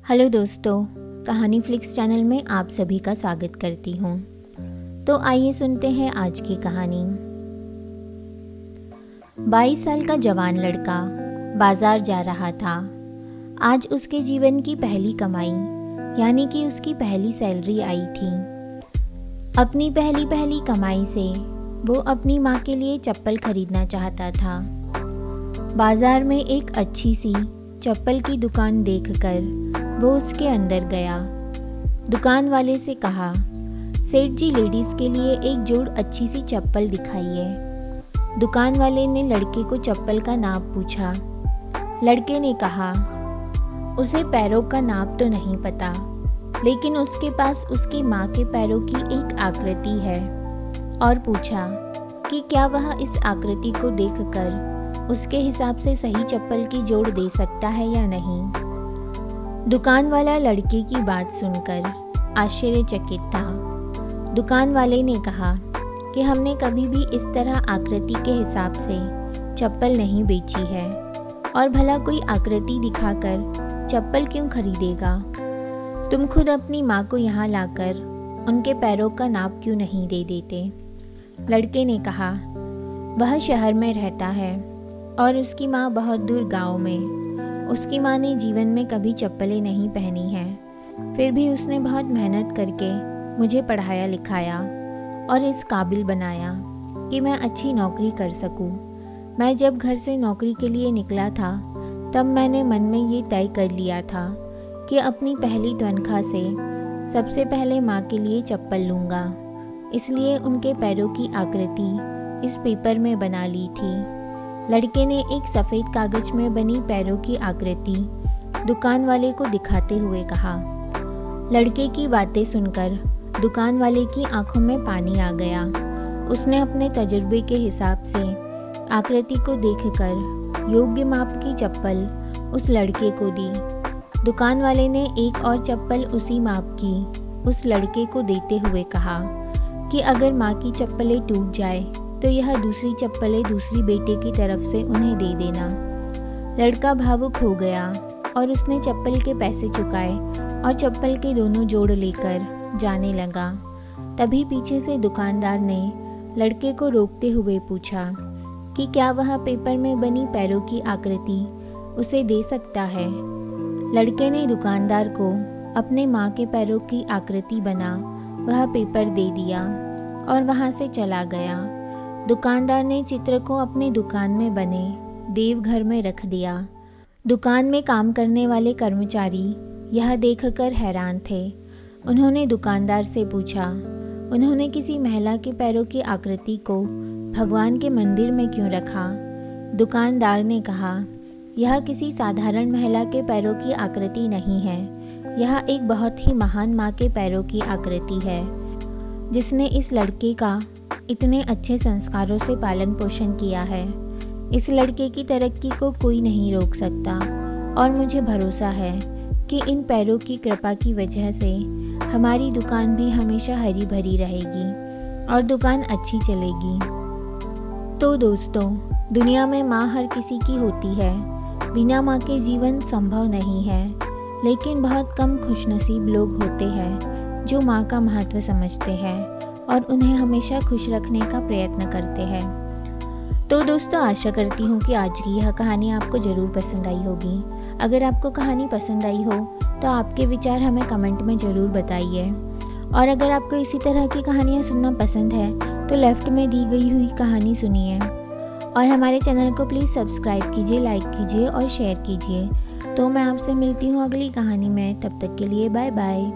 Hello दोस्तों, कहानी flix channel में आप सभी का स्वागत करती हूँ। तो आइए सुनते हैं आज की कहानी। 22 साल का जवान लड़का बाजार जा रहा था। आज उसके जीवन की पहली कमाई यानी कि उसकी पहली सैलरी आई थी। अपनी पहली कमाई से वो अपनी माँ के लिए चप्पल खरीदना चाहता था। बाजार में एक अच्छी सी चप्पल की दुकान देखकर वो उसके अंदर गया। दुकान वाले से कहा, सेठ जी लेडीज़ के लिए एक जोड़ अच्छी सी चप्पल दिखाइए। दुकान वाले ने लड़के को चप्पल का नाप पूछा। लड़के ने कहा, उसे पैरों का नाप तो नहीं पता, लेकिन उसके पास उसकी माँ के पैरों की एक आकृति है, और पूछा कि क्या वह इस आकृति को देखकर उसके हिसाब से सही चप्पल की जोड़ दे सकता है या नहीं। दुकान वाला लड़के की बात सुनकर आश्चर्यचकित था। दुकान वाले ने कहा कि हमने कभी भी इस तरह आकृति के हिसाब से चप्पल नहीं बेची है, और भला कोई आकृति दिखाकर चप्पल क्यों खरीदेगा। तुम खुद अपनी माँ को यहाँ लाकर उनके पैरों का नाप क्यों नहीं दे देते। लड़के ने कहा, वह शहर में रहता है और उसकी माँ बहुत दूर गाँव में। उसकी माँ ने जीवन में कभी चप्पलें नहीं पहनी हैं, फिर भी उसने बहुत मेहनत करके मुझे पढ़ाया लिखाया और इस काबिल बनाया कि मैं अच्छी नौकरी कर सकूं। मैं जब घर से नौकरी के लिए निकला था, तब मैंने मन में ये तय कर लिया था कि अपनी पहली तनख्वाह से सबसे पहले माँ के लिए चप्पल लूँगा। इसलिए उनके पैरों की आकृति इस पेपर में बना ली थी। लड़के ने एक सफ़ेद कागज में बनी पैरों की आकृति दुकान वाले को दिखाते हुए कहा। लड़के की बातें सुनकर दुकान वाले की आंखों में पानी आ गया। उसने अपने तजुर्बे के हिसाब से आकृति को देखकर योग्य माप की चप्पल उस लड़के को दी। दुकान वाले ने एक और चप्पल उसी माप की उस लड़के को देते हुए कहा कि अगर माँ की चप्पलें टूट जाए तो यह दूसरी चप्पलें दूसरी बेटे की तरफ से उन्हें दे देना। लड़का भावुक हो गया और उसने चप्पल के पैसे चुकाए और चप्पल के दोनों जोड़ लेकर जाने लगा। तभी पीछे से दुकानदार ने लड़के को रोकते हुए पूछा कि क्या वह पेपर में बनी पैरों की आकृति उसे दे सकता है। लड़के ने दुकानदार को अपने माँ के पैरों की आकृति बना वह पेपर दे दिया और वहाँ से चला गया। दुकानदार ने चित्र को अपनी दुकान में बने देवघर में रख दिया। दुकान में काम करने वाले कर्मचारी यह देखकर हैरान थे। उन्होंने दुकानदार से पूछा, उन्होंने किसी महिला के पैरों की आकृति को भगवान के मंदिर में क्यों रखा। दुकानदार ने कहा, यह किसी साधारण महिला के पैरों की आकृति नहीं है, यह एक बहुत ही महान माँ के पैरों की आकृति है, जिसने इस लड़के का इतने अच्छे संस्कारों से पालन पोषण किया है। इस लड़के की तरक्की को कोई नहीं रोक सकता, और मुझे भरोसा है कि इन पैरों की कृपा की वजह से हमारी दुकान भी हमेशा हरी भरी रहेगी और दुकान अच्छी चलेगी। तो दोस्तों, दुनिया में माँ हर किसी की होती है। बिना माँ के जीवन संभव नहीं है, लेकिन बहुत कम खुशनसीब लोग होते हैं जो माँ का महत्व समझते हैं और उन्हें हमेशा खुश रखने का प्रयत्न करते हैं। तो दोस्तों, आशा करती हूँ कि आज की यह कहानी आपको ज़रूर पसंद आई होगी। अगर आपको कहानी पसंद आई हो तो आपके विचार हमें कमेंट में ज़रूर बताइए। और अगर आपको इसी तरह की कहानियाँ सुनना पसंद है तो लेफ़्ट में दी गई हुई कहानी सुनिए। और हमारे चैनल को प्लीज़ सब्सक्राइब कीजिए, लाइक कीजिए और शेयर कीजिए। तो मैं आपसे मिलती हूँ अगली कहानी में। तब तक के लिए बाय बाय।